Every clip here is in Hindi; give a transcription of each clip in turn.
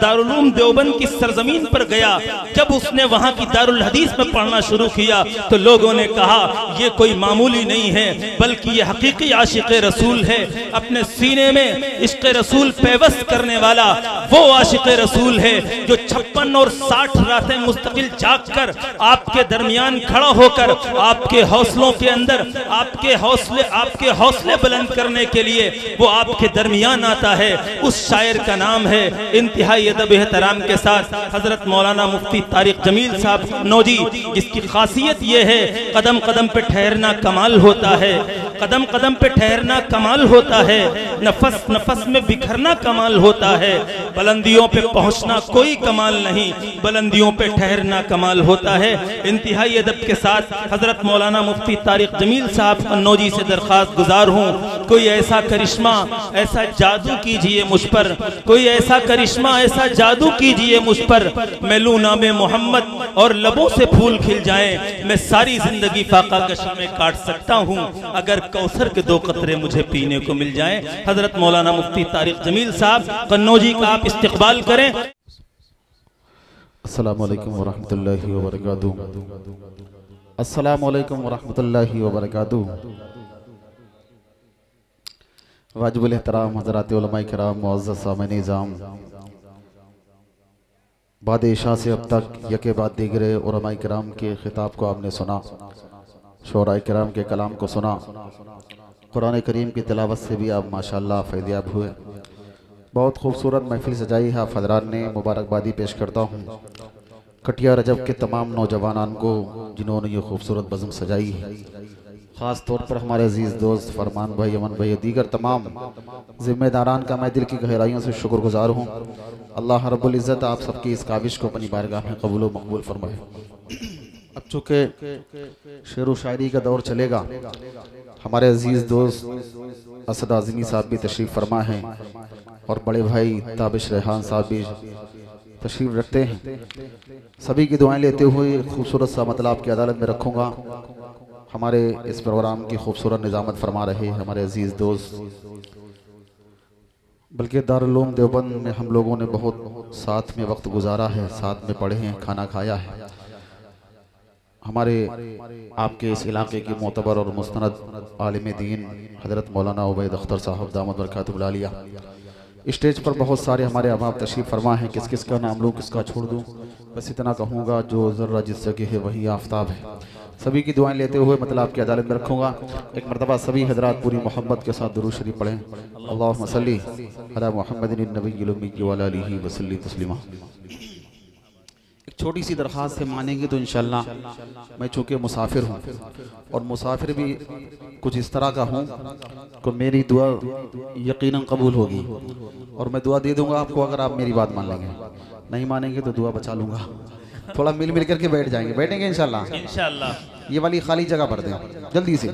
दारुल उलूम देवबंद की सरजमीन पर गया, जब उसने वहां की दारुल हदीस में पढ़ना शुरू किया तो लोगों ने कहा ये कोई मामूली नहीं है, बल्कि ये हकीकी आशिक रसूल है। अपने सीने में इश्क रसूल पेवस्त करने वाला वो आशिक रसूल है जो 56 और 60 रातें मुस्तकिल जाग कर आपके दरमियान खड़ा होकर आपके हौसलों के अंदर आपके हौसले बुलंद करने के लिए वो आपके दरमियान आता है। उस शायर का नाम है इंतहाई अदब एहतराम के साथ हजरत मौलाना मुफ्ती तारिक जमील साहब कन्नौजी, जिसकी खासियत ये है कदम कदम पे ठहरना कमाल होता है, कदम कदम पे ठहरना कमाल होता है, नफस नफस में बिखरना कमाल होता है, बुलंदियों पे पहुंचना कोई कमाल नहीं, बुलंदियों पे ठहरना कमाल होता है। इंतहाई अदब के साथ हजरत मौलाना मुफ्ती तारिक जमील साहब कन्नौजी से दरख्वास्त गुजार हूँ, कोई ऐसा करिश्मा ऐसा जादू कीजिए मुझ पर, कोई ऐसा करिश्मा ऐसा जादू कीजिए मुझ पर, मैं लूं नामे मोहम्मद और लबों से फूल खिल जाएं, मैं सारी जिंदगी फाका कशी में काट सकता हूँ अगर कौसर के 2 कतरे मुझे पीने को मिल जाएं। हजरत मौलाना मुफ्ती तारिक जमील साहब कन्नौजी का आप इस्तिकबाल करें। अस्सलामु अलैकुम वरहमतुल्लाहि वबरकातुहू। अस्सलामु अलैकुम वरहमतुल्लाहि वबरकातुहू। वाजिबुल एहतराम हज़रात उलमाए किराम, मुअज़्ज़ज़ सामईन निज़ाम, बाद इशा से अब तक यके बाद दीगरे उलमाए किराम के खिताब को आपने सुना, शोराए किराम के कलाम को सुना, कुरान करीम की तिलावत से भी आप माशाअल्लाह फ़ैज़याब हुए। बहुत खूबसूरत महफिल सजाई है आप हज़रात ने, मुबारकबादी पेश करता हूँ कटिया रजब के तमाम नौजवानान को जिन्होंने ये खूबसूरत बज़म सजाई है। ख़ास तौर पर हमारे अजीज़ दोस्त फरमान भाई, अमन भाई, दीगर तमाम ज़िम्मेदारान का मैं दिल की गहराइयों से शुक्रगुजार हूँ। अल्लाह रब्बुल इज़्ज़त आप सबकी इस काविश को अपनी बारगाह में कबूल व मकबूल फरमाए। अब चूँकि शेर व शायरी का दौर चलेगा, हमारे अजीज़ दोस्त असद आज़मी साहब भी तशरीफ़ फरमा हैं और बड़े भाई ताबिश रेहान साहब भी तशरीफ़ रखते हैं। सभी की दुआएं लेते हुए खूबसूरत सा मतलब आपकी अदालत में रखूँगा। हमारे इस प्रोग्राम की खूबसूरत निज़ामत फरमा रहे हमारे अजीज़ दोस्त, बल्कि दारुल उलूम देवबंद में हम लोगों ने बहुत साथ में वक्त गुजारा है, साथ में पढ़े हैं, खाना खाया है। हमारे आपके इस इलाके की मोतबर और मुस्तनद आलिम दीन हज़रत मौलाना उबैद अख्तर साहब दामद बरकातुहु आलिया, स्टेज पर बहुत सारे हमारे अहबाब तशरीफ़ फरमा हैं। किस किस का नाम लूँ, किसका छोड़ दूँ, बस इतना कहूँगा जो ज़र्रा जिस जगह है वही आफ्ताब है। सभी की दुआएं लेते हुए मतलब आपकी अदालत में रखूँगा। एक मरतबा सभी हजरात पूरी मोहब्बत के साथ दुरूद शरीफ पढ़ें। अल्लाहुम्मा सल्ली अला मुहम्मदिन नबिय्यिल उम्मी व अला आलिहि व सल्लिम तस्लीमा। एक छोटी सी दरख्वास्त से मानेंगे तो इंशाअल्लाह, मैं चूँकि मुसाफिर हूँ और मुसाफिर भी कुछ इस तरह का हूँ तो मेरी दुआ यकीनन कबूल होगी और मैं दुआ दे दूँगा आपको अगर आप मेरी बात मान लेंगे, नहीं मानेंगे तो दुआ बचा लूँगा। थोड़ा मिल मिल करके बैठ जाएंगे, बैठेंगे इंशाअल्लाह। ये वाली खाली जगह भर दें जल्दी से,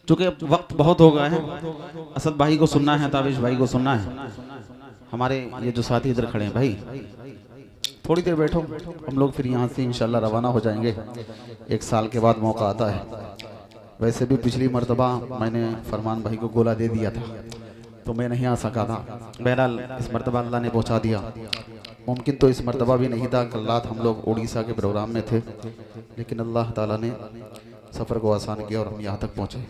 चूँकि वक्त बहुत हो गया है। असद भाई को सुनना है, ताबिश भाई को सुनना है, हमारे ये जो साथी इधर खड़े हैं भाई, थोड़ी देर बैठो, हम लोग फिर यहाँ से इंशाअल्लाह रवाना हो जाएंगे। 1 साल के बाद मौका आता है। वैसे भी पिछली मरतबा मैंने फरमान भाई को गोला दे दिया था तो मैं नहीं आ सका था। बहरहाल इस मरतबा अल्लाह ने पहुँचा दिया। मुमकिन तो इस मरतबा भी नहीं था, कल रात हम लोग उड़ीसा के प्रोग्राम में थे, लेकिन अल्लाह ताला ने सफ़र को आसान किया और हम यहाँ तक पहुँचे।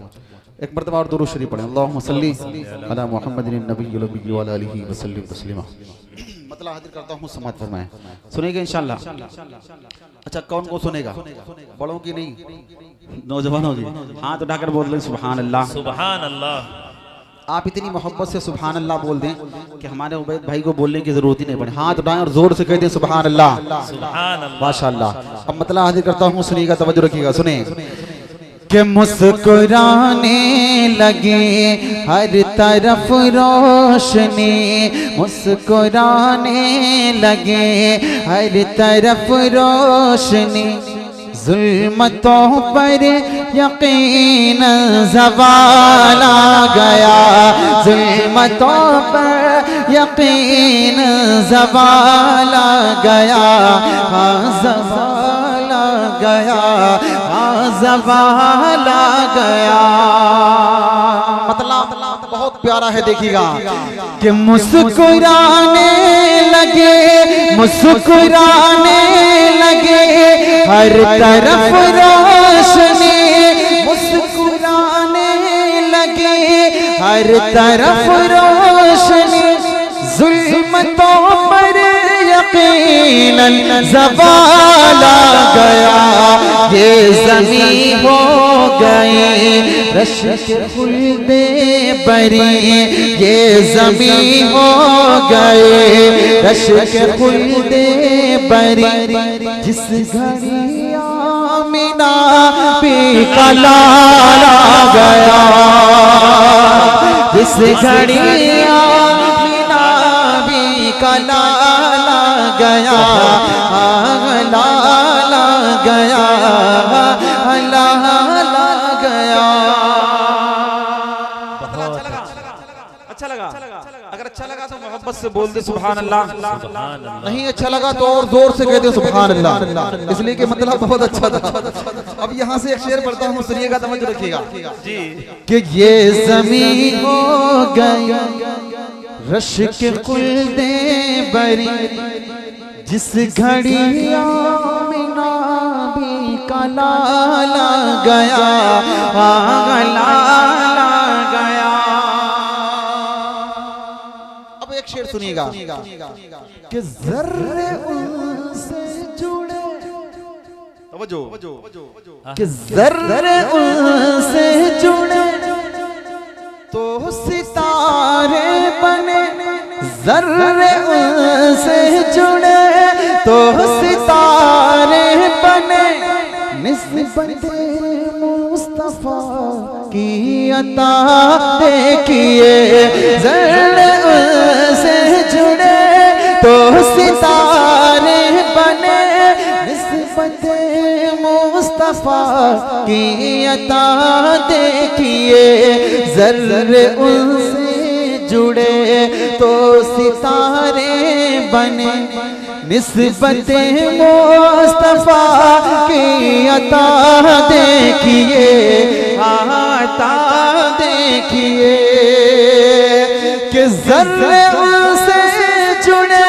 एक मरतबा और दुरूद शरीफ पढ़ें। अल्लाहुम्मा सल्ली अला मुहम्मदिन नबिय्यिल उम्मी व अला आलिहि व सल्लिम तस्लीमा। मतलब हाजिर करता हूँ, समात फरमाएं। सुनेगा इंशाअल्लाह? अच्छा, कौन को सुनेगा? बड़ों की नहीं, नौजवानों की हाथ उठाकर बोल दें सुभान अल्लाह। सुभान अल्लाह। आप इतनी मोहब्बत से सुभान अल्लाह बोल दें कि हमारे उबैद भाई को बोलने की जरूरत ही नहीं पड़े। हाथ उठाएं और जोर से कह दें सुभान अल्लाह। सुभान अल्लाह, माशाअल्लाह। अब मतलब हाजिर करता हूँ, सुनिएगा, तवज्जो रखिएगा, सुने कि मुस्कुराने लगे हर तरफ रोशनी, मुस्कुराने लगे हर तरफ रोशनी, जुल्मतों पर यकीन ज़वाल आ गया, जुल्मतों पर यकीन ज़वाल आ गया, हाँ ज़वाल आ गया, हाँ ज़वाल आ गया। मतलब बहुत प्यारा है, देखिएगा कि मुस्कुराने लगे मुस्कुराने लगे हर तरफ रोशनी, मुस्कुराने लगे हर तरफ रोशनी, जुल्मतों पर यकीनन ज़वाल आ गया, ये ज़मीं हो गई रश्क खुल्दे बरी, ये ज़मीं हो गए रश्क खुल्दे बरी, जिस घड़ी आमिना पे का लाल आ गया, जिस घड़ी आमिना भी का लाल आ गया, लाल आ गया, लाल आ गया। अच्छा लगा? अगर अच्छा लगा तो मोहब्बत से बोल दे सुभान अल्लाह। नहीं अच्छा लगा तो और जोर से कह दे सुभान अल्लाह, इसलिए कि मतलब बहुत अच्छा था। अब यहाँ से एक शेर पढ़ता हूँ, सुनिएगा, तवज्जो रखिएगा जी। कि ये ज़मीं हो गई रश्क खुल्दे बरी, जिस घड़ी आमिना भी का लाल आ गया, लाल आ गया। अब एक शेर सुनिएगा कि ज़र्रे उनसे जुड़े, कि ज़र्रे उनसे जुड़े तो सितारे बने, ज़र्रे उनसे जुड़े तो सितारे बने, निस्बते मुस्तफा की अता देखिए, ज़र्रे उनसे जुड़े तो सितारे बने, निस्बते मुस्तफा की अता देखिए, ज़र्रे उनसे जुड़े तो सितारे बने, निस्बते मुस्तफा की अता देखिए, अता देखिए, कि ज़र्रे उनसे जुड़े,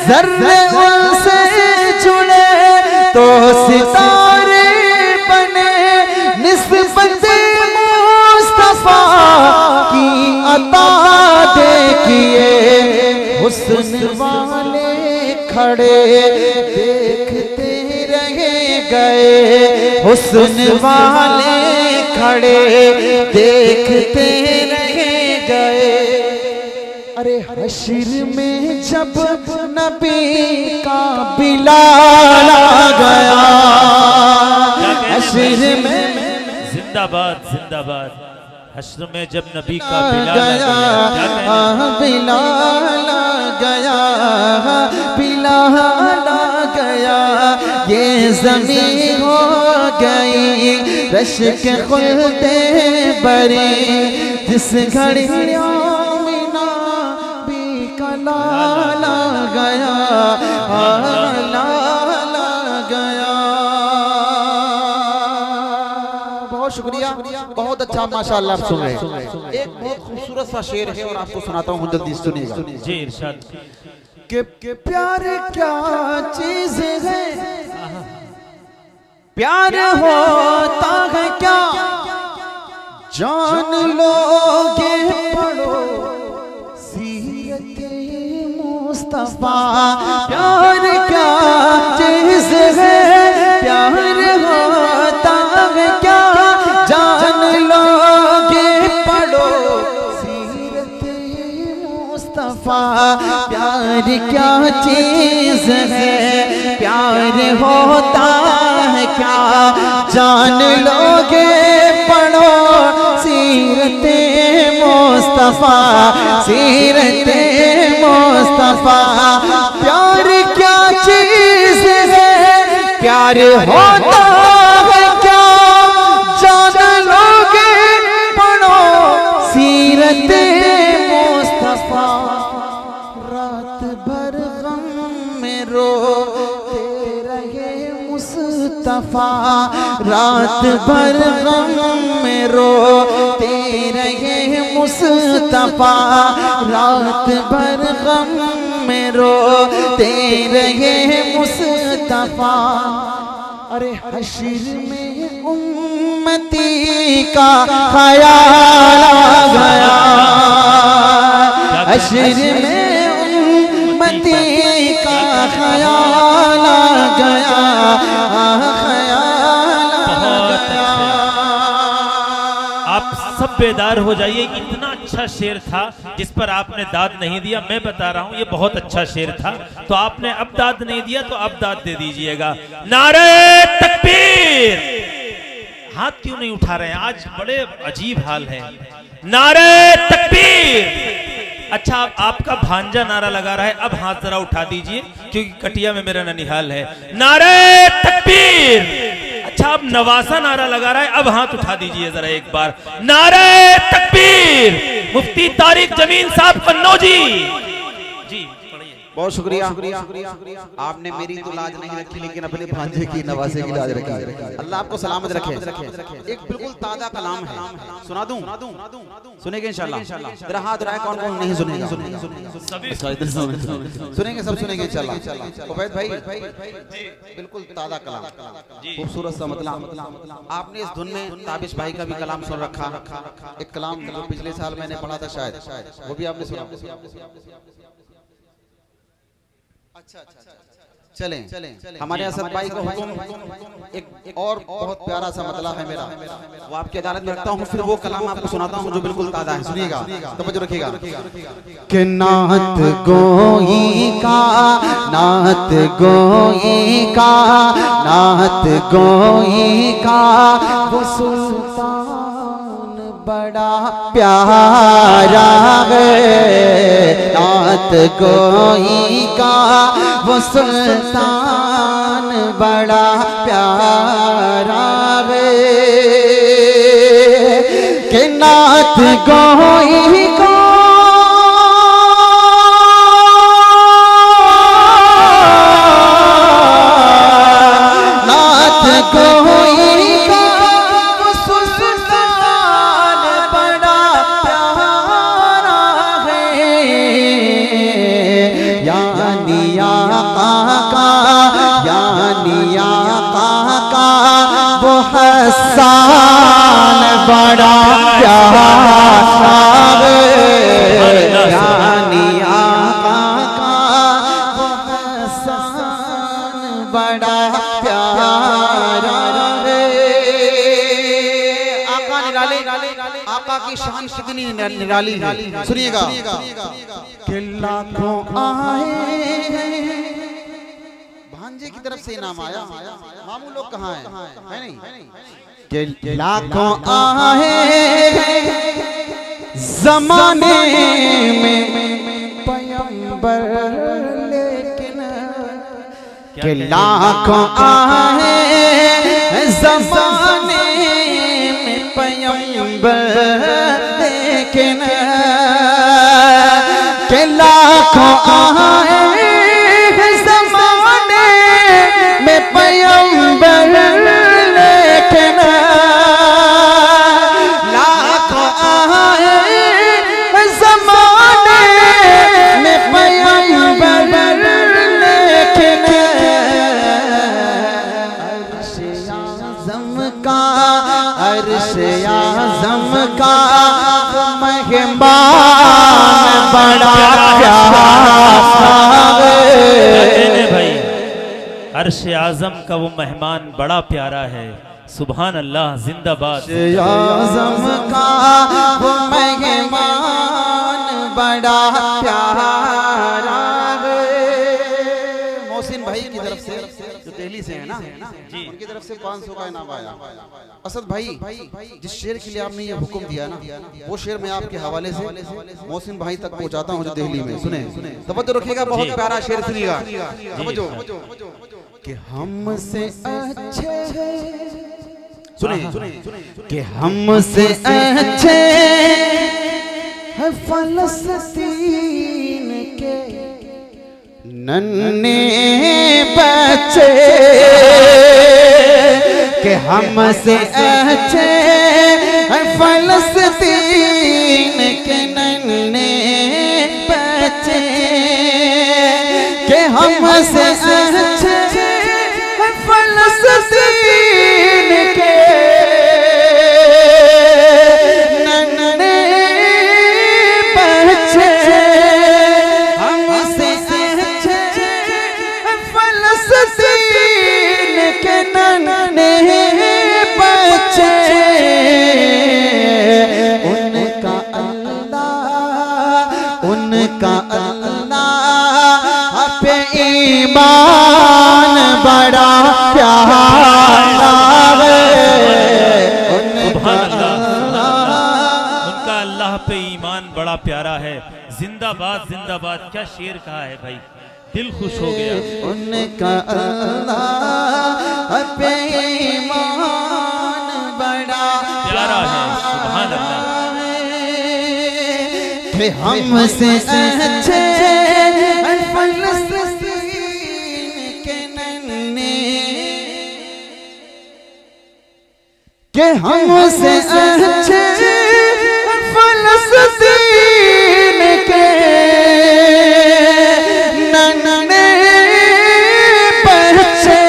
ज़र्रे उनसे जुड़े तो सितारे बने, निस्बते मुस्तफा की अता देखिए, हुस्न वाले खड़े देखते रह गए, हुस्न वाले खड़े देखते रह गए। अरे हश्र में जब नबी का बिलाल आ गया, हश्र में जिंदाबाद जिंदाबाद, हश्र में जब नबी का गया, बिलाल आ गया, बिलाल आ गया, ये ज़मीं हो गई रश्क खुल्दे बरी, जिस घड़ी आमिना भी का लाल आ गया, लाल आ गया। बहुत शुक्रिया, बहुत अच्छा, माशाअल्लाह आप सुन रहे हैं। एक बहुत खूबसूरत सा शेर है और आपको सुनाता हूँ, जल्दी सुनिएगा जी। इरशाद कि प्यार क्या चीज है, प्यार होता है क्या, जान लोगे पढ़ो सीरत मुस्तफा, प्यार क्या चीज है, प्यार होता है क्या, जान लोगे पढ़ो सीरत मुस्तफा, प्यार क्या चीज है, प्यार होता है क्या, जान लोगे पढ़ो सीरत मुस्तफा, सीरत मुस्तफा, प्यार क्या चीज है, प्यार होता है क्या, जान लोगे पढ़ो सीरत मुस्तफा, रात भर गम में रोते रहे मुस्तफा, रात भर गम में रोते रहे मुस्तफा, रात भर गम में रोते रहे मुस्तफा। अरे हश्र में उम्मती का ख्याल आ गया, हश्र में उम्मती का ख्याल आ गया, सब बेदार हो जाइए। इतना अच्छा शेर था जिस पर आपने दाद नहीं दिया। मैं बता रहा हूं ये बहुत अच्छा शेर था, तो आपने अब दाद नहीं दिया तो अब दाद दे दीजिएगा। नारे तकबीर! हाथ क्यों नहीं उठा रहे हैं? आज बड़े अजीब हाल है। नारे तकबीर! अच्छा, आपका भांजा नारा लगा रहा है, अब हाथ जरा उठा दीजिए क्योंकि कटिया में मेरा ननिहाल है। नारे तकबीर! अच्छा, अब नवासा नारा लगा रहा है, अब हाथ उठा दीजिए जरा एक बार। नारे तकबीर! मुफ्ती तारिक जमीन साहब कन्नौजी जी, बहुत शुक्रिया। आपने मेरी तो लाज नहीं रखी लेकिन अपने भांजे की नवासे की लाज रखी। अल्लाह आपको सलामत रखे। एक बिल्कुल ताजा कलाम है, सुना दूं? सुनेंगे इंशाल्लाह? तेरा हाथ उठाए, कौन कौन नहीं सुनेगा? सुनेंगे, सब सुनेंगे इंशाल्लाह। उबैद भाई बिल्कुल ताजा कलाम, खूबसूरत सा मतलब। आपने इस धुन में ताबिश भाई का भी कलाम सुन रखा। एक कलाम जो पिछले साल मैंने पढ़ा था शायद, वो भी आपने सुना। अच्छा, चलें हमारे असद भाई को हुक्म, एक और बहुत प्यारा सा मतलब है मेरा, वो आपकी अदालत में रखता हूँ, फिर वो कलाम आपको सुनाता हूँ जो बिल्कुल ताज़ा है। सुनिएगा, तवज्जो रखिएगा। कि नात गोई का, नात गोई का, नात गोई का वो सुल्तान बड़ा प्यारा है, नात गोई का वो सुल्तान बड़ा प्यारा है। कि नात गोई का नात गोई का वो सुल्तान बड़ा प्यारा है, यानी आका का, यानी आका का वो हसन बड़ा प्यारा है, यानी आका का वो हसन बड़ा प्यारा है। आका निराले, आका की शान कितनी निराली है, सुनिएगा। कि लाखों आए, भांजे की तरफ से इनाम आया, मामू लोग कहाँ हैं? है नहीं? कि लाखों आए ज़माने में पैगंबर, लेकिन कि लाखों आए ज़माने में पैगंबर, लेकिन कि लाखों आए ज़माने में पैगंबर, लेकिन लाखों आए ज़माने में पैगंबर, लेकिन अर्श-ए आज़म का, अर्श-ए आज़म का मेहमान बड़ा प्यारा है। भाई, अर्श-ए आज़म का वो मेहमान बड़ा प्यारा है। सुभान अल्लाह, जिंदाबाद। अर्श-ए आज़म का वो मेहमान बड़ा प्यारा है। मोहसिन भाई की तरफ से जो दिल्ली से है ना जी, उनकी तरफ से 500 का इनाम आया। असद भाई, जिस शेर के लिए आपने ये हुक्म दिया ना, वो शेर मैं आपके हवाले से मोहसिन भाई तक पहुंचाता हूं जो दिल्ली में। सुने, तवज्जो रखिएगा, बहुत प्यारा शेर सुनिएगा। तवज्जो। कि हमसे अच्छे, सुने, कि हमसे अच्छे है फलस्तीन के नन्हे बच्चे, कि हमसे अच्छे फलस्तीन के नन्हे बच्चे, कि हमसे अच्छे फलस्तीन के नन्हे बच्चे, हमसे अच्छे फलस्तीन के नन्हे बच्चे, उनका अल्लाह पे ईमान बड़ा प्यारा है। उनका अल्लाह पे ईमान बड़ा प्यारा है। जिंदाबाद जिंदाबाद, क्या शेर कहा है भाई, दिल खुश हो गया। उनका अल्लाह पे ईमान बड़ा प्यारा है, सुभान अल्लाह। कि हमसे अच्छे फलस्तीन के नन्हे, कि हमसे अच्छे फलस्तीन के नन्हे बच्चे,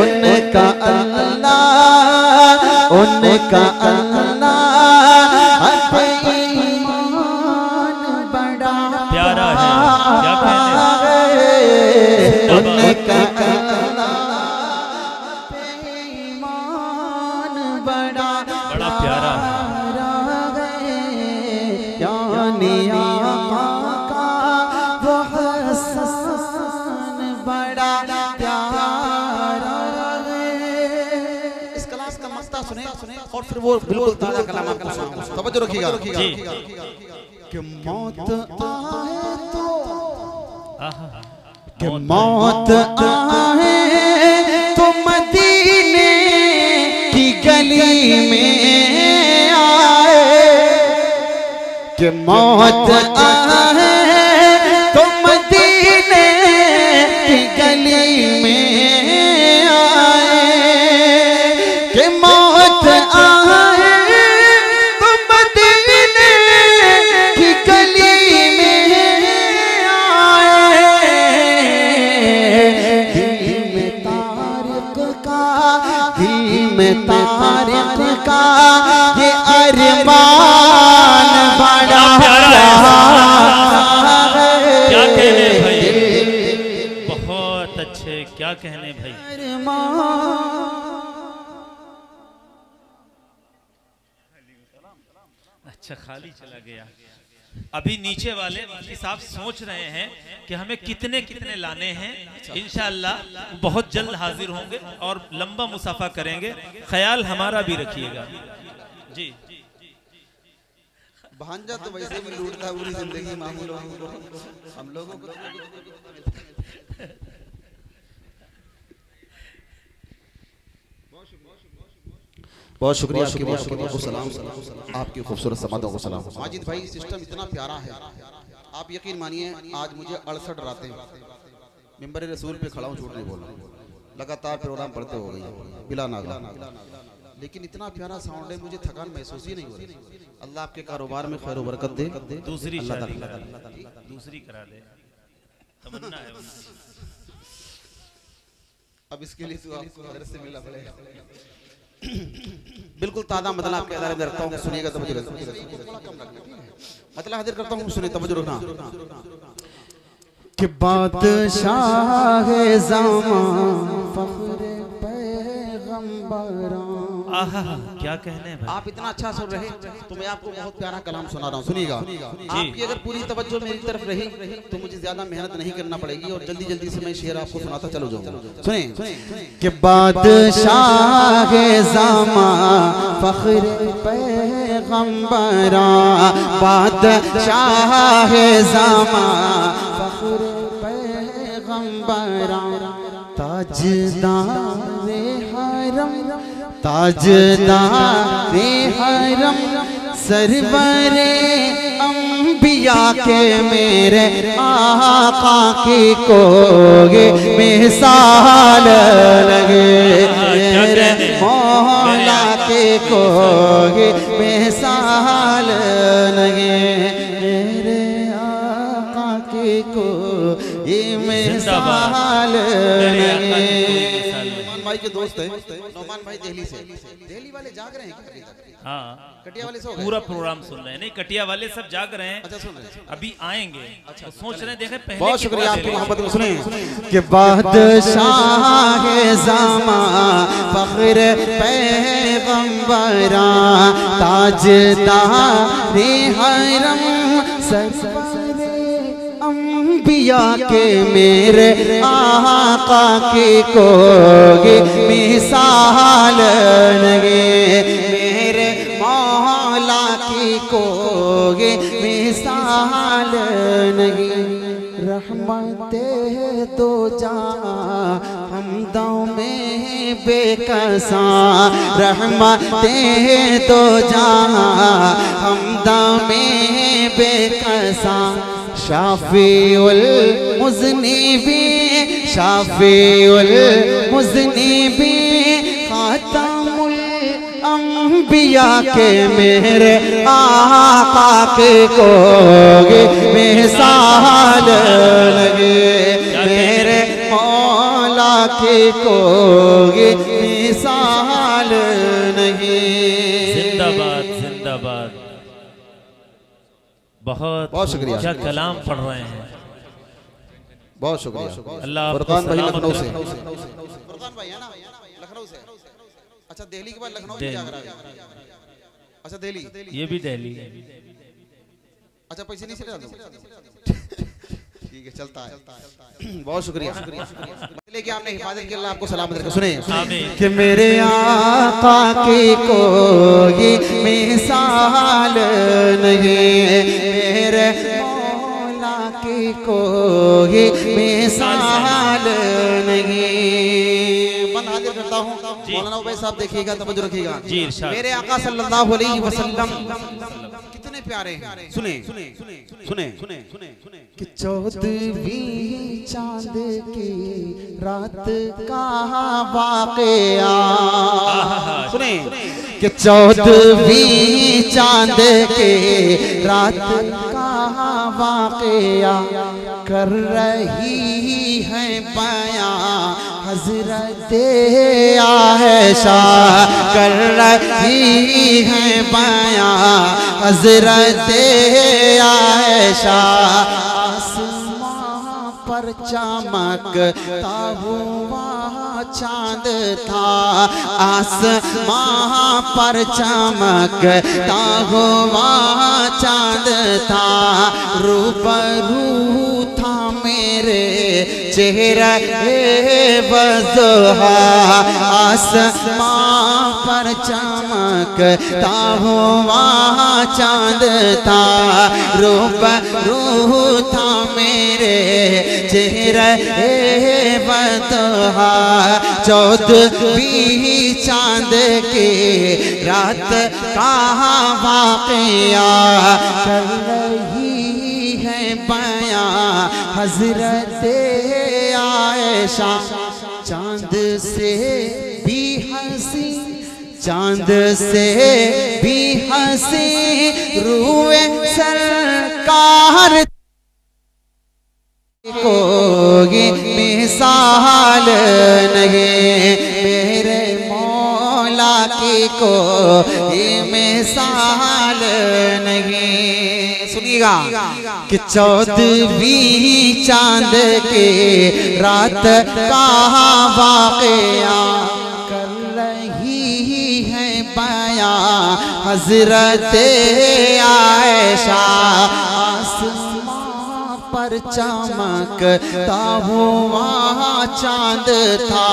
उनका अल्लाह ईमान बड़ा प्यारा है, क्या कहने। उनका ईमान बड़ा प्यारा है। यानी आका का वो हसन बड़ा प्यारा है। इस कलाम का मक्ता सुने और फिर वो बिल्कुल ताज़ा कलाम आपको सुनाऊंगा, तवज्जो रखिएगा। कि मौत आए तो, कि मौत आए तो मदीने की गली में आए, कि मौत आए तो मदीने की गली में आए, कि मौत आए तो मदीने की गली में आए। दिल में तारिक का ये अरमान बड़ा प्यारा है। क्या कहने भाई, बहुत अच्छे, क्या कहने भाई। अच्छा खाली चला गया। अभी नीचे वाले साहब सोच रहे हैं कि हमें कितने कितने लाने हैं। इंशाअल्लाह बहुत जल्द हाजिर होंगे और लंबा मुसाफा करेंगे, ख्याल हमारा भी रखिएगा जी। भांजा तो वैसे भी लूटता है पूरी जिंदगी मामूल, हम लोगों को बहुत शुक्रिया, आपको सलाम, आपकी खूबसूरत समातों को सलाम। माजिद भाई सिस्टम इतना प्यारा है, आप यकीन मानिए आज मुझे 68 रातें मिंबर रसूल पे खड़ा हूँ, झूठ नहीं बोल रहा, लगातार प्रोग्राम पढ़ते हो गई बिला नागा, लेकिन इतना प्यारा साउंड है मुझे थकान महसूस ही नहीं हो रही। अल्लाह आपके कारोबार में खैर बरकत दे। दूसरी करा दे, तमन्ना है। अब इसके लिए तो आपको हज़रत से मिलना पड़ेगा। बिल्कुल ताज़ा मतलब आपके अदारे में रखता हूँ, सुनिएगा तवज्जो रखना, मतलब हाजिर करता हूँ, सुनिए तवज्जो रखना। कि बादशाह ज़मां फ़ख्र पैगंबरां, आहा क्या कहने भाई। आप इतना अच्छा सुन रहे तो मैं आपको बहुत प्यारा कलाम सुना रहा हूँ, सुनिएगा। आपकी अगर पूरी तवज्जो मेरी तरफ रही तो मुझे ज्यादा मेहनत नहीं करना पड़ेगी और जल्दी जल्दी से मैं शेर आपको सुनाता चलो जाऊंगा। सुनिए कि बादशाह ज़मां फ़ख्र पैगंबरां, बादशाह ज़मां फ़ख्र पैगंबरां, ताजदारे हरम, ताजदारे हरम, सरवरे अंबिया के मेरे आका की कोई मिसाल लगे, मेरे मौला के कोई मिसाल लगे, मेरे आका की को ये मिसाल भाई के दोस्त है नौमान भाई दिल्ली से। दिल्ली वाले जाग रहे हैं क्या? हाँ, कटिया वाले सो गए? पूरा प्रोग्राम सुन रहे हैं। नहीं, कटिया वाले सब जाग रहे हैं। अच्छा, सुन रहे हैं। अभी आएंगे। अच्छा, तो सोच रहे हैं, देखें पहले। बहुत शुक्रिया आपकी मोहब्बत में। सुने कि बादशाह ज़मा फख्र पैगंबरा ताजदार हरम सरवरे अंबिया के मेरे आका की कोई मिसाल नहीं, मेरे मौला की कोई मिसाल नहीं। रहमते तो जा हमदों में बेकसा, रहमते तो जा हमदों में बेकसा। शाफीउल मुज़निबीन, शाफीउल मुज़निबीन, खातमुल अंबिया के मेरे आका के कोई मिसाल लगे, मेरे मौला के कोई मिसाल नहीं। जिंदाबाद जिंदाबाद। बहुत शुक्रिया। क्या कलाम पढ़ रहे हैं। बहुत शुक्रिया। अल्लाह फुरकान भाई सलामत लखनऊ से। रखे। फुरकान भाई है ना लखनऊ से। अच्छा, दिल्ली के बाद लखनऊ भी जाग रहा है। अच्छा, दिल्ली ये भी दिल्ली। अच्छा, पैसे नहीं से ठीक है, चलता है। बहुत शुक्रिया। लेकिन आपने हिफाजत की, अल्लाह आपको सलामत रखे। सुने कि मेरे आका की कोई मिसाल नहीं, मेरे मौला की कोई मिसाल नहीं। बंद हाजिर करता हूँ। मौलाना उबैद साहब देखिएगा, तवज्जो रखिएगा। जी इरशाद। मेरे आका सल्लल्लाहु अलैहि वसल्लम कितने प्यारे हैं। सुने सुने सुने सुने कि 14वीं चांद की रात का वाक़या। सुने कि 14वीं चांद के रात का वाक़या कर रही है बयां हज़रत आयशा, कर रही है बयां हज़रत आयशा। आसमां पर चमकता हुआ चांद था, आसमां पर चमकता हुआ चांद था। रूबरू था मेरे चेहरा बज़ुहा, आसमां पर चमकता हुआ चांद था। रूबरू था मेरे चेहरा बज़ुहा। 14वीं चांद के रात का वाक़या कर रही है बयां हज़रत आयशा। चांद से भी हंसी, चांद से भी हंसी रूए सरकार कोई मिसाल नहीं, मेरे मौला की कोई मिसाल नहीं। सुनिएगा कि 14वीं चांद के रात का वाक़या कर रही है बयां हज़रत आयशा। पर चमकता हुआ चांद था,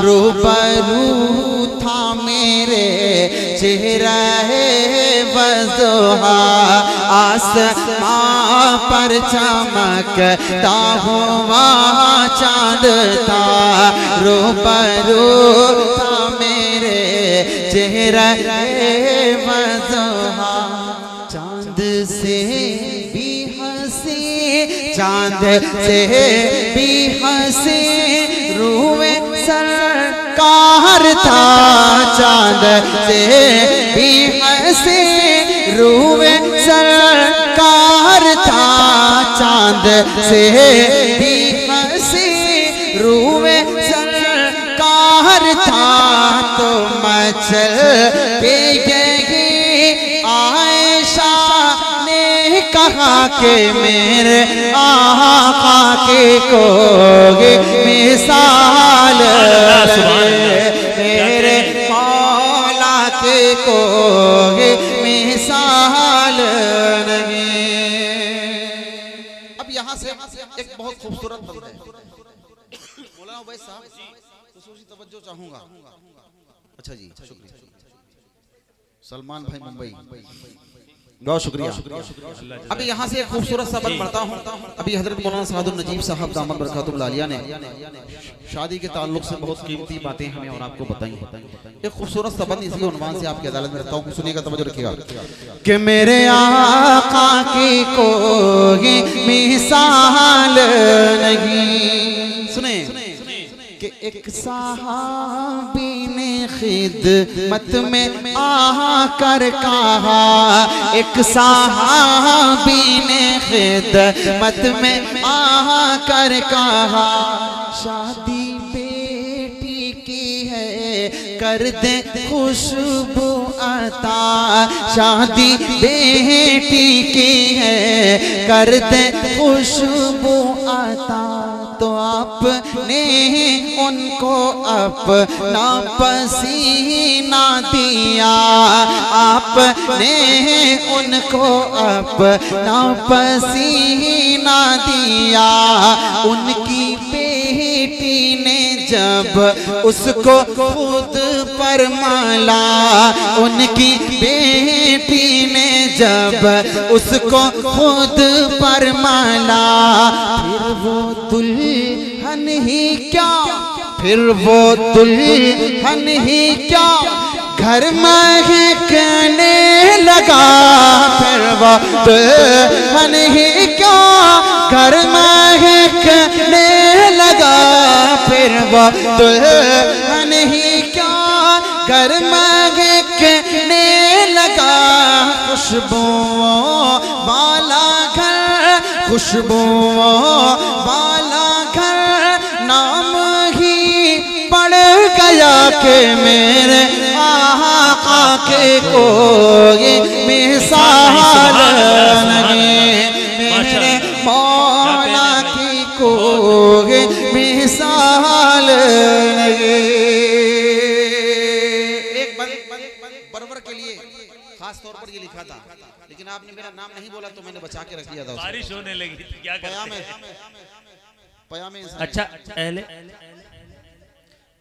रूबरू था मेरे चेहरा बज़ुहा। आसमां पर चमकता हुआ चांद था, रूबरू था मेरे चेहरा बज़ुहा। चांद से चांद से भी हंसी रूए सरकार था, चांद से भी हंसी रूए सरकार था। चांद से भी हंसी रूए सरकार था तो मचल के यही आयशा ने कहा कि मेरे आका के कोई मिसाल मेरे मौला के कोई मिसाल नहीं। अब यहाँ से एक बहुत खूबसूरत बंद है मौलाना भाई साहब खुसूसी तवज्जो चाहूंगा। अच्छा जी शुक्रिया। सलमान भाई मुंबई बहुत शुक्रिया। अभी यहाँ से एक खूबसूरत सा बंद पढ़ता हूँ। अभी हजरत मौलाना सादुल नजीब साहब दामद बरकातुहुल आलिया ने शादी के ताल्लुक से बहुत कीमती बातें हमें और आपको बताई हैं। एक खूबसूरत सा बंद इसी उन्वान से आपकी अदालत में रखता हूँ, सुनिएगा, तवज्जो रखिएगा कि मेरे आका की कोई मिसाल नहीं। सुने कि एक सहाबी ने खिदमत में आकर कहा, एक सहाबी ने खिदमत में आकर कहा शादी बेटी की है कर दे खुशबू अता, शादी बेटी की है कर दे खुशबू अता। तो आपने उनको अपना पसीना दिया, आपने उनको अपना पसीना दिया। उनकी बेटी ने जब उसको खुद पर माला, उनकी बेटी ने जब उसको खुद पर माला, फिर वो दुल्हन ही क्या, फिर वो दुल्हन ही क्या घर महकने लगा, फिर वो दुल्हन ही क्या घर महकने लगा, फिर वो दुल्हन ही क्या घर महकने लगा। खुशबुओं वाला घर, खुशबुओं वाला घर नाम ही पड़ गया कि मेरे आका के कोई मिसाल नहीं, मेरे मौला की कोई मिसाल नहीं। एक बरबर के लिए खास तौर पर ये लिखा था, लेकिन आपने मेरा नाम नहीं बोला तो मैंने बचा के रख लिया था। बारिश होने लगी थी, क्या पयामे अच्छा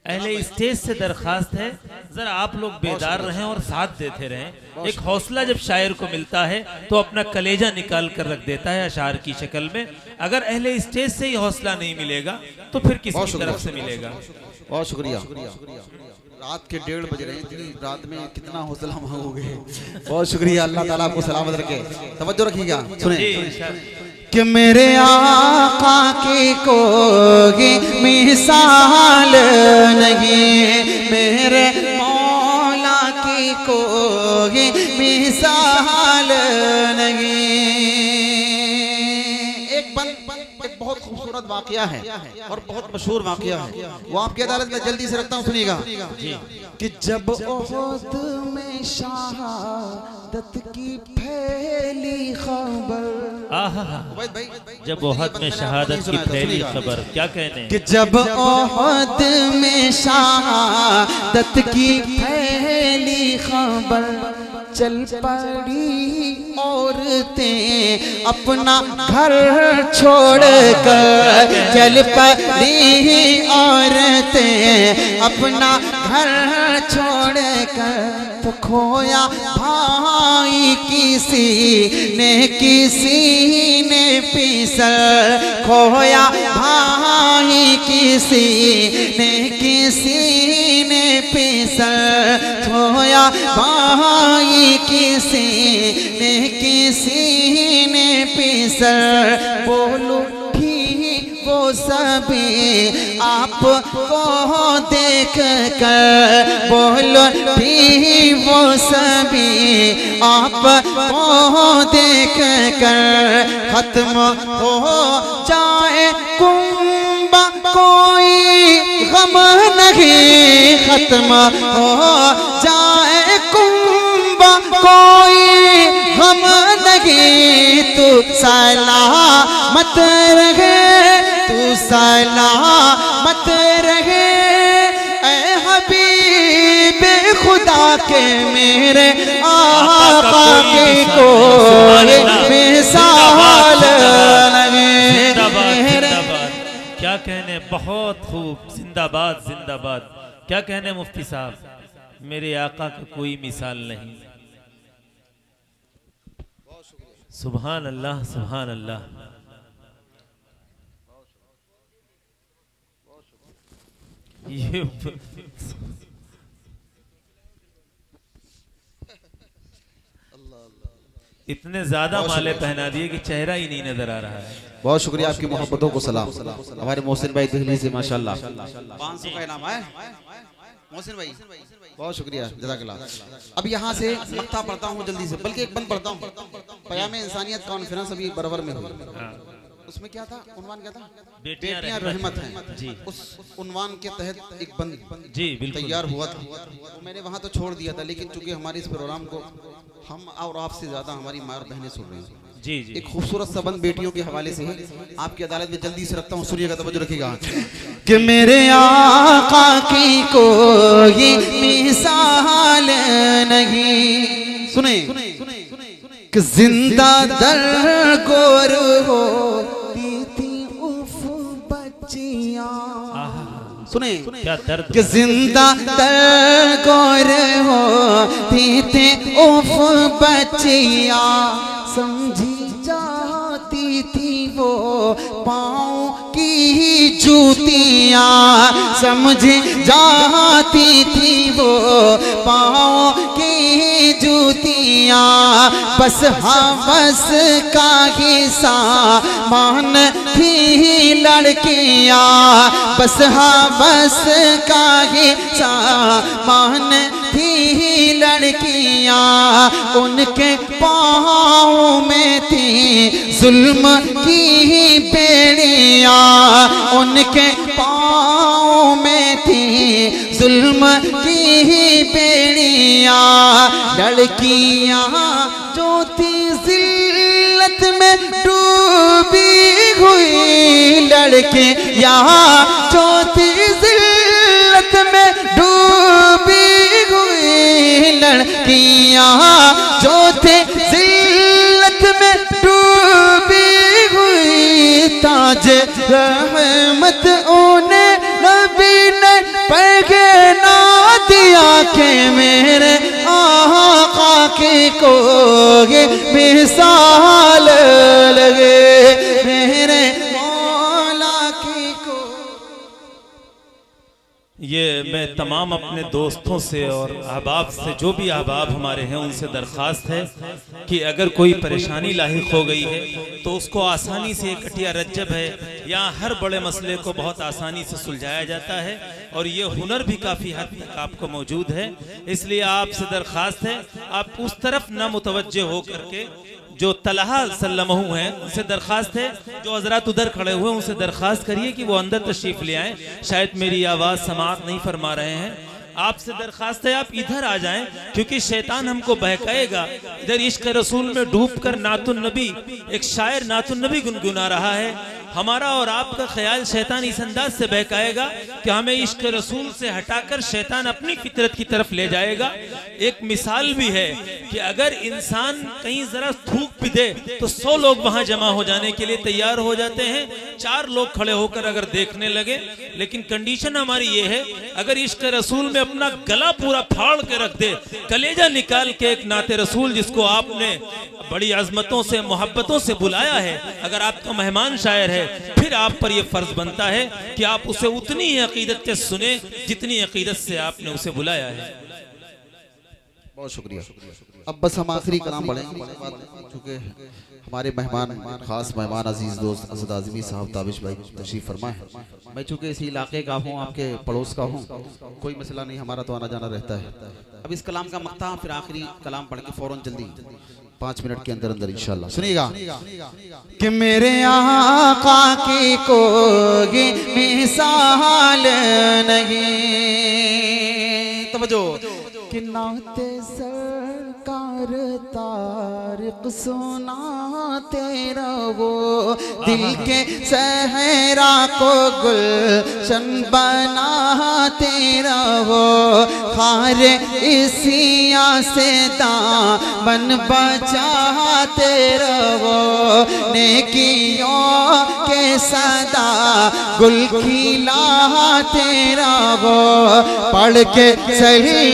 अहले स्टेज से दरखास्त है जरा आप लोग बेदार रहें और साथ देते रहें। एक हौसला जब शायर को मिलता है तो अपना कलेजा निकाल कर रख देता है अशार की शक्ल में। अगर अहले स्टेज से ही हौसला नहीं मिलेगा तो फिर किसी तरफ से मिलेगा। बहुत शुक्रिया। रात के 1:30 बज रहे हैं, इतनी रात में कितना हौसला मांगोगे। बहुत शुक्रिया, अल्लाह ताला आपको सलामत रखे। तवज्जो रखिएगा, सुने कि मेरे आका की कोई मिसाल नहीं, मेरे मौला की कोई मिसाल नहीं। एक बहुत खूबसूरत वाकया है और बहुत मशहूर वाकया है, वो आपकी अदालत में जल्दी से रखता हूँ, सुनिएगा कि जब ओहद में शहादत की फैली खबर, जब ओहद में शहादत की फैली खबर, क्या कहने कि जब ओहद में शहादत की फैली खबर, चल पड़ी औरतें अपना घर छोड़कर, चल पड़ी औरतें अपना घर छोड़कर। तो खोया भाई किसी ने पिसल, खोया भाई किसी ने पिसल, खोया भाई किसी ने पिसल। बोलो भी वो सभी आपको देख कर, बोलो भी वो सभी आपको देख कर, खत्म हो जाए कुंबा कोई गम नहीं, खत्म हो जाए कुंबा कोई गम नहीं, तू सलामत रहे, तू सलामत रहे, ऐ हबीब खुदा के मेरे आका की कोई मिसाल नहीं। क्या कहने, बहुत खूब, जिंदाबाद जिंदाबाद। क्या कहने मुफ्ती साहब, मेरे आका की कोई मिसाल नहीं। सुभान अल्लाह सुभान अल्लाह। ये इतने ज्यादा माले पहना दिए कि चेहरा ही नहीं नजर आ रहा है। बहुत शुक्रिया, आपकी मोहब्बतों को सलाम। हमारे मोहसिन भाई दिल्ली से माशाल्लाह 500 का इनाम है। मोहसिन भाई बहुत शुक्रिया, जज़ाकल्लाह। अब यहाँ से मक्ता पढ़ता हूँ जल्दी से, बल्कि एक बंद पढ़ता हूँ। पयामे इंसानियत कॉन्फ्रेंस अभी बरवर में हुई, उसमें क्या था, उन्वान क्या था, बेटियां रहमत हैं जी। उस उन्वान के तहत एक बंद जी बिल्कुल तैयार हुआ था, तो मैंने वहाँ तो छोड़ दिया था, लेकिन चूंकि हमारे इस प्रोग्राम को हम और आपसे ज्यादा हमारी माँ और बहनें सुन रही हैं जी जी, एक खूबसूरत सा बंद बेटियों के हवाले से है, आपकी अदालत में जल्दी से रखता हूँ, सुनिएगा, तवज्जो रखिएगा कि मेरे आका की कोई मिसाल नहीं। सुने कि जिंदा दर गोर होती थी उफ बच्चियां, सुने क्या दर्द, कि जिंदा दर गोर होती थी उफ बच्चियां, समझी जाती थी वो पाँव की जूतियाँ, समझी जाती थी वो पाँव की जूतियाँ, बस हवस का ही सामान थी लड़कियाँ, बस हवस का ही सामान थी लड़कियाँ, उनके पाँव में थी जुल्म की बेड़ियाँ, उनके पाँव में थी जुल्म की बेड़ियाँ, लड़कियाँ जो थी जिल्लत में डूबी हुई, लड़कियाँ जो थी जिल्लत में डूबी हुई, लड़कियाँ जो थे जिल्लत में डूबी हुई, ताज रहमत उन्हें नबी ने पहना दिया कि मेरे आका की कोई मिसाल लगे, मेरे मौला की को। ये मैं तमाम अपने दोस्तों से और अहबाब से, जो भी अहबाब हमारे हैं, उनसे दरख्वास्त है कि अगर कोई परेशानी लाहिक हो गई है तो उसको आसानी से, कटिया रज्जब है, यहाँ हर बड़े मसले को बहुत आसानी से सुलझाया जाता है और ये हुनर भी काफ़ी हद तक आपको मौजूद है। इसलिए आपसे दरख्वास्त है, आप उस तरफ ना मुतवज्जे हो करके, जो तलहा सल्लमहू हैं उनसे दरख्वास्त है, जो हजरात उधर खड़े हुए उनसे दरख्वास्त करिए कि वो अंदर तशरीफ ले आएँ। शायद मेरी आवाज़ समाअत नहीं फरमा रहे हैं, आपसे दरख्वास्त है आप इधर आ जाएं, क्योंकि शैतान हमको बहकाएगा। इधर इश्क रसूल में डूबकर नातुन नबी, एक शायर नातुन नबी गुनगुना रहा है, हमारा और आपका ख्याल शैतान इस अंदाज से बहकाएगा कि हमें इश्क रसूल से हटाकर शैतान अपनी फितरत की तरफ ले जाएगा। एक मिसाल भी है कि अगर इंसान कहीं जरा थूक भी दे तो 100 लोग वहां जमा हो जाने के लिए तैयार हो जाते हैं, 4 लोग खड़े होकर अगर देखने लगे। लेकिन कंडीशन हमारी ये है, अगर इश्क रसूल में अपना गला पूरा फाड़ के रख दे, कलेजा निकाल के एक नाते रसूल जिसको आपने बड़ी अजमतों से, मोहब्बतों से बुलाया है, अगर आपका मेहमान शायर है, फिर आप पर यह फर्ज बनता है कि आप उसे उतनी ही अकीदत से सुने जितनी अकीदत से आपने उसे बुलाया है। बहुत शुक्रिया। अब बस हम आखिरी कलाम पढ़ेंगे, चूँकि हमारे मेहमान खास मेहमान अजीज दोस्त असद आज़मी साहब ताबिश भाई तशरीफ फरमा है। मैं चूँकि इसी इलाके का हूँ, आपके पड़ोस का हूँ, कोई मसला नहीं, हमारा तो आना जाना रहता है। अब इस कलाम का मक्ता फिर आखिरी कलाम पढ़ के फौरन जल्दी 5 मिनट के अंदर अंदर इंशाल्लाह सुनिएगा कि मेरे आका की कोई मिसाल नहीं। तवज्जो कि नाते सरकार तारिक सुनाते रहो, दिल के सहरा को गुलशन बनाते रहो, खारे इसिया से दामन बचाते रहो, नेकियों के सदा गुल खिलाते रहो, पढ़ के सही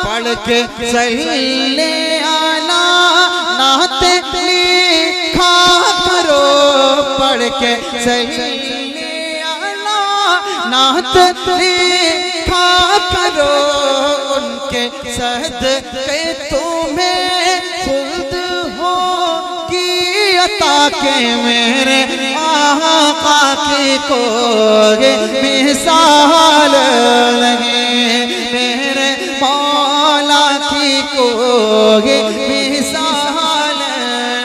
पढ़ के सल्ले आला नाते लिखा करो, पढ़ के सल्ले आला नाते लिखा करो, उनके सदक़े तुम्हें खुद होगी अता के मेरे आका की कोई मिसाल नहीं, मेरे मौला की कोई मिसाल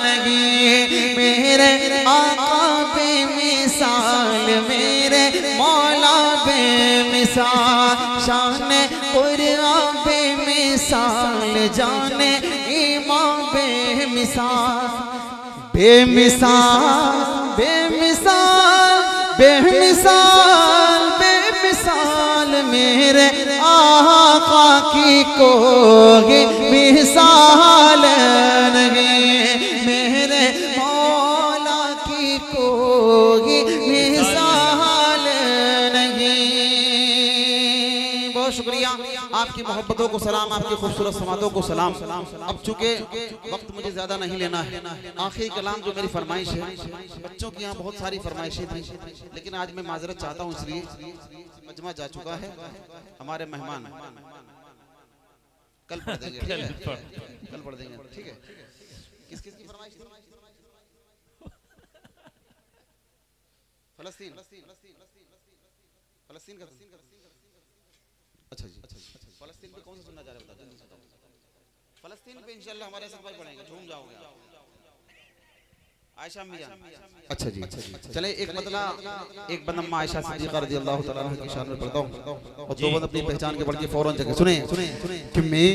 नहीं, मेरे आका बेमिसाल, मेरे मौला बेमिसाल, शान कुरान बेमिसाल, जाने ईमान बेमिसाल, बेमिसाल बेमिसाल बेमिसाल बेमिसाल, मेरे आका की कोई मिसाल नहीं, मेरे मौला की कोई मिसाल नहीं। बहुत शुक्रिया, आपकी मोहब्बतों को सलाम, आपकी खूबसूरत समातों को सलाम। अब चूंकि वक्त मुझे ज्यादा नहीं लेना है, आखिरी कलाम जो मेरी फरमाइश है, बच्चों की यहाँ बहुत सारी फरमाइशें थी, लेकिन आज मैं माजरत चाहता हूँ, इसलिए मजमा जा चुका है, हमारे मेहमान कल पढ़ देंगे, कल पढ़ देंगे, ठीक है। किस किस की फरमाइश? फलस्तीन, फलस्तीन का, अच्छा जी, फलस्तीन पे कौन सा सुनना चाह रहे हैं बता। फलस्तीन पे इंशाल्लाह हमारे साथ भाई पढ़ेंगे, झूम जाओगे आयशा मियां। अच्छा जी, चले एक मतलब एक बंद अम्मा आयशा सिद्दीक़ा रज़ियल्लाहु तआला अन्हा की शान में पढ़ता हूँ, और दो बंद अपनी पहचान के पढ़ के फौरन जगह सुने कि मैं